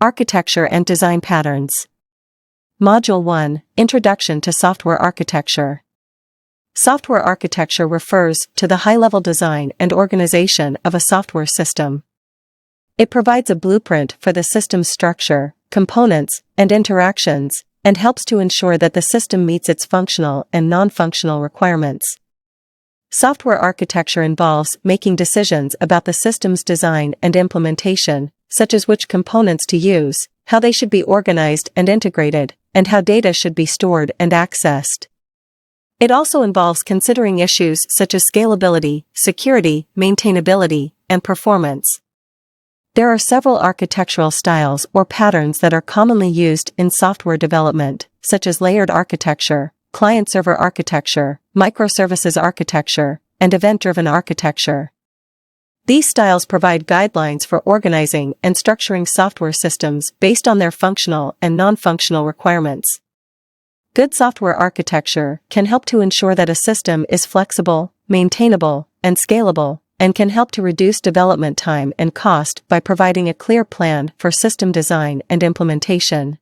Architecture and Design Patterns. Module 1, Introduction to Software Architecture. Software architecture refers to the high-level design and organization of a software system. It provides a blueprint for the system's structure, components, and interactions, and helps to ensure that the system meets its functional and non-functional requirements. Software architecture involves making decisions about the system's design and implementation, such as which components to use, how they should be organized and integrated, and how data should be stored and accessed. It also involves considering issues such as scalability, security, maintainability, and performance. There are several architectural styles or patterns that are commonly used in software development, such as layered architecture, client-server architecture, microservices architecture, and event-driven architecture. These styles provide guidelines for organizing and structuring software systems based on their functional and non-functional requirements. Good software architecture can help to ensure that a system is flexible, maintainable, and scalable, and can help to reduce development time and cost by providing a clear plan for system design and implementation.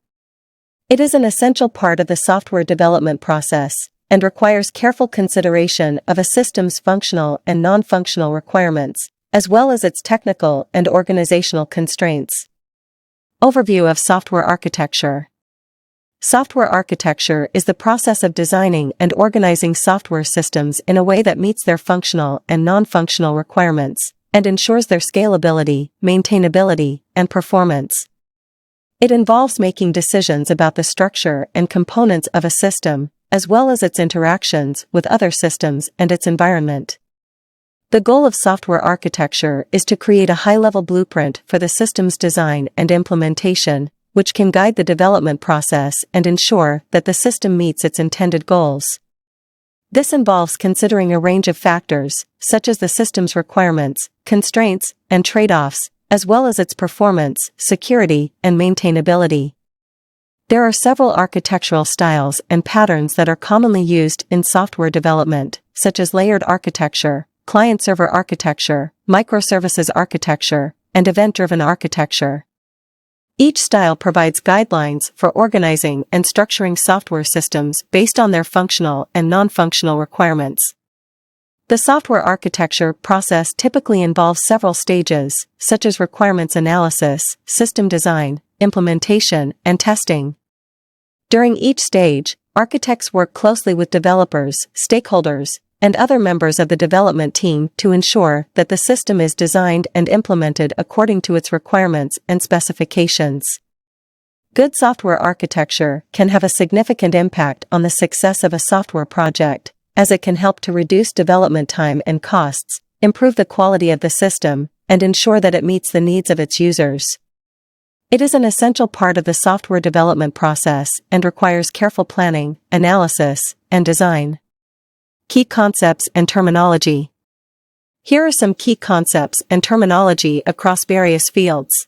It is an essential part of the software development process, and requires careful consideration of a system's functional and non-functional requirements, as well as its technical and organizational constraints. Overview of software architecture. Software architecture is the process of designing and organizing software systems in a way that meets their functional and non-functional requirements, and ensures their scalability, maintainability, and performance. It involves making decisions about the structure and components of a system, as well as its interactions with other systems and its environment. The goal of software architecture is to create a high-level blueprint for the system's design and implementation, which can guide the development process and ensure that the system meets its intended goals. This involves considering a range of factors, such as the system's requirements, constraints, and trade-offs, as well as its performance, security, and maintainability. There are several architectural styles and patterns that are commonly used in software development, such as layered architecture, client-server architecture, microservices architecture, and event-driven architecture. Each style provides guidelines for organizing and structuring software systems based on their functional and non-functional requirements. The software architecture process typically involves several stages, such as requirements analysis, system design, implementation, and testing. During each stage, architects work closely with developers, stakeholders, and other members of the development team to ensure that the system is designed and implemented according to its requirements and specifications. Good software architecture can have a significant impact on the success of a software project, as it can help to reduce development time and costs, improve the quality of the system, and ensure that it meets the needs of its users. It is an essential part of the software development process and requires careful planning, analysis, and design. Key concepts and terminology. Here are some key concepts and terminology across various fields.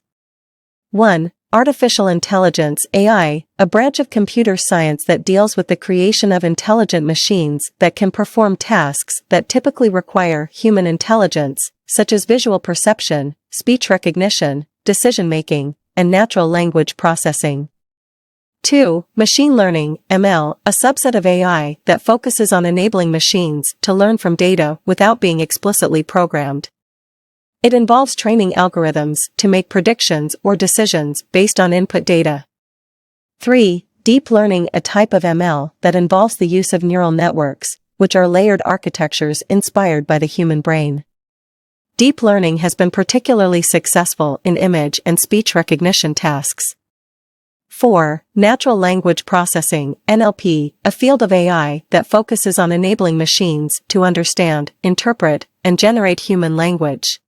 1. Artificial intelligence (AI), a branch of computer science that deals with the creation of intelligent machines that can perform tasks that typically require human intelligence, such as visual perception, speech recognition, decision-making, and natural language processing. 2. Machine learning (ML), a subset of AI that focuses on enabling machines to learn from data without being explicitly programmed. It involves training algorithms to make predictions or decisions based on input data. 3. Deep learning, a type of ML that involves the use of neural networks, which are layered architectures inspired by the human brain. Deep learning has been particularly successful in image and speech recognition tasks. 4. Natural language processing (NLP), a field of AI that focuses on enabling machines to understand, interpret, and generate human language.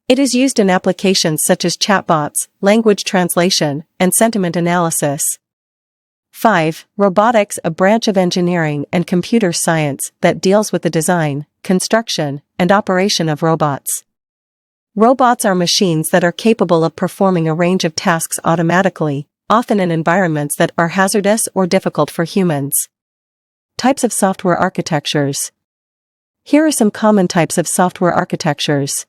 It is used in applications such as chatbots, language translation, and sentiment analysis. 5. Robotics, a branch of engineering and computer science that deals with the design, construction, and operation of robots. Robots are machines that are capable of performing a range of tasks automatically, often in environments that are hazardous or difficult for humans. Types of software architectures. Here are some common types of software architectures.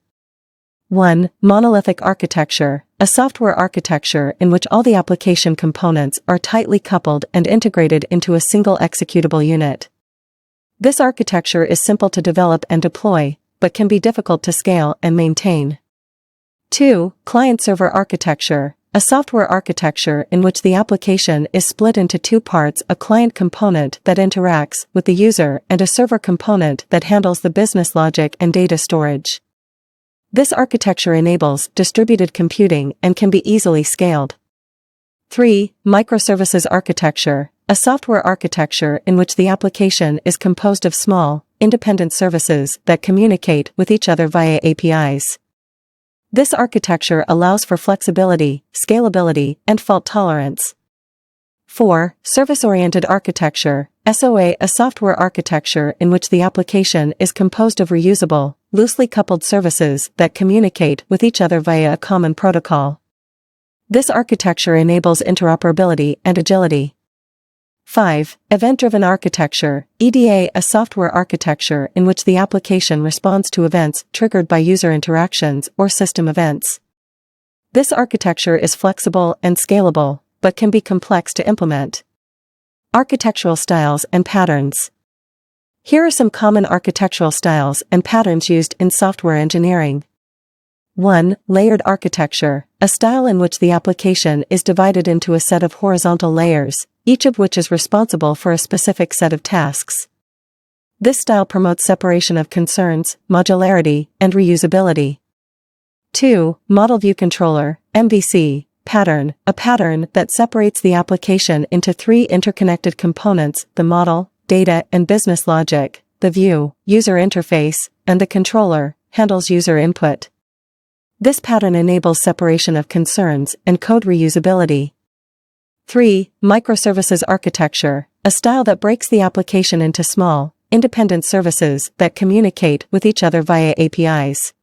1. Monolithic architecture, a software architecture in which all the application components are tightly coupled and integrated into a single executable unit. This architecture is simple to develop and deploy, but can be difficult to scale and maintain. 2. Client-server architecture, a software architecture in which the application is split into two parts: a client component that interacts with the user and a server component that handles the business logic and data storage. This architecture enables distributed computing and can be easily scaled. 3. Microservices architecture, a software architecture in which the application is composed of small, independent services that communicate with each other via APIs. This architecture allows for flexibility, scalability, and fault tolerance. 4. Service-oriented architecture, SOA, a software architecture in which the application is composed of reusable, loosely coupled services that communicate with each other via a common protocol. This architecture enables interoperability and agility. 5. Event-driven architecture, EDA, a software architecture in which the application responds to events triggered by user interactions or system events. This architecture is flexible and scalable, but can be complex to implement. Architectural styles and patterns. Here are some common architectural styles and patterns used in software engineering. 1. Layered architecture, a style in which the application is divided into a set of horizontal layers, each of which is responsible for a specific set of tasks. This style promotes separation of concerns, modularity, and reusability. 2. Model View Controller, MVC, pattern, a pattern that separates the application into three interconnected components: the model, data and business logic; the view, user interface; and the controller, handles user input. This pattern enables separation of concerns and code reusability. 3. Microservices architecture, a style that breaks the application into small, independent services that communicate with each other via APIs.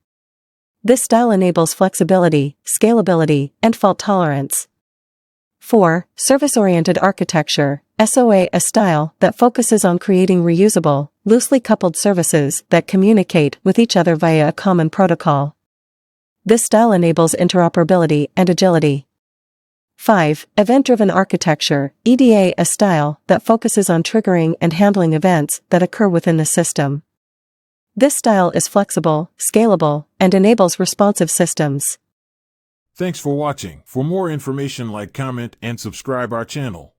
This style enables flexibility, scalability, and fault tolerance. 4. Service-oriented architecture, SOA, a style that focuses on creating reusable, loosely coupled services that communicate with each other via a common protocol. This style enables interoperability and agility. 5. Event-driven architecture, EDA, a style that focuses on triggering and handling events that occur within the system. This style is flexible, scalable, and enables responsive systems. Thanks for watching. For more information, like, comment, and subscribe our channel.